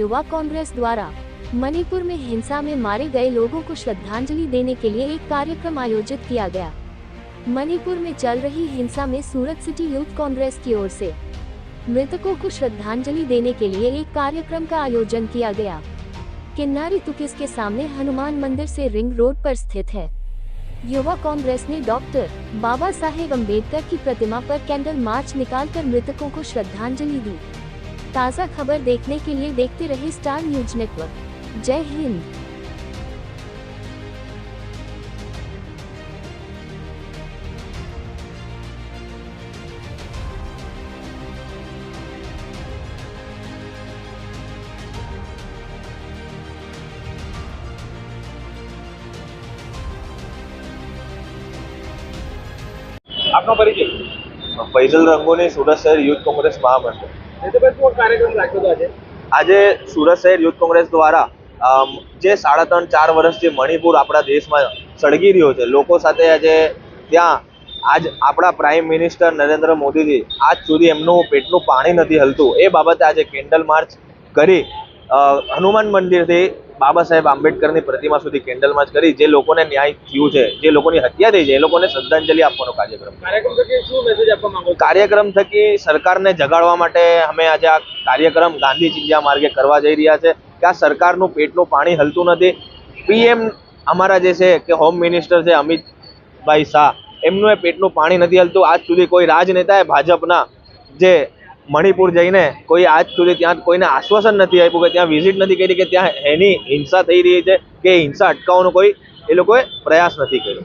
युवा कांग्रेस द्वारा मणिपुर में हिंसा में मारे गए लोगों को श्रद्धांजलि देने के लिए एक कार्यक्रम आयोजित किया गया। मणिपुर में चल रही हिंसा में सूरत सिटी यूथ कांग्रेस की ओर से मृतकों को श्रद्धांजलि देने के लिए एक कार्यक्रम का आयोजन किया गया। किन्नारी तुकिस के सामने हनुमान मंदिर से रिंग रोड पर स्थित है। युवा कांग्रेस ने डॉक्टर बाबा साहेब अम्बेडकर की प्रतिमा पर कैंडल मार्च निकालकर मृतकों को श्रद्धांजलि दी। ताज़ा खबर देखने के लिए देखते रहिए स्टार न्यूज नेटवर्क। जय हिंद। આપનો પરિચય? ફૈઝલ રંગોની સુરત શહેર યુથ કોંગ્રેસ મહામંડળ। કાર્યક્રમ રાખ્યો હતો આજે સુરત શહેર યુથ કોંગ્રેસ દ્વારા જે 3.5-4 વર્ષથી મણિપુર આપણા દેશમાં સળગી રહ્યો છે, લોકો સાથે આજે ત્યાં આજ આપણા પ્રાઇમ મિનિસ્ટર નરેન્દ્ર મોદીજી આજ સુધી એમનું પેટનું પાણી નથી હલતું, એ બાબતે આજે કેન્ડલ માર્ચ કરી હનુમાન મંદિરથી બાબા સાહેબ આંબેડકરની પ્રતિમા સુધી કેન્ડલ માર્ચ કરી જે લોકોને ન્યાય થયું છે, જે લોકોની હત્યા થઈ છે, એ લોકોને શ્રદ્ધાંજલિ આપવાનો કાર્યક્રમ થકી શું મેસેજ આપવા માંગો? કાર્યક્રમ થકી સરકારને જગાડવા માટે અમે આજે આ કાર્યક્રમ ગાંધી ચિંધ્યા માર્ગે કરવા જઈ રહ્યા છે કે આ સરકારનું પેટનું પાણી હલતું નથી। પીએમ અમારા જે છે કે હોમ મિનિસ્ટર છે અમિતભાઈ શાહ, એમનું એ પેટનું પાણી નથી હલતું। આજ સુધી કોઈ રાજનેતાએ ભાજપના જે મણિપુર જઈને કોઈ આજ સુધી ત્યાં કોઈને આશ્વાસન નથી આપ્યું કે ત્યાં વિઝિટ નથી કરી કે ત્યાં એની હિંસા થઈ રહી છે કે હિંસા અટકાવવાનો કોઈ એ લોકોએ પ્રયાસ નથી કર્યો।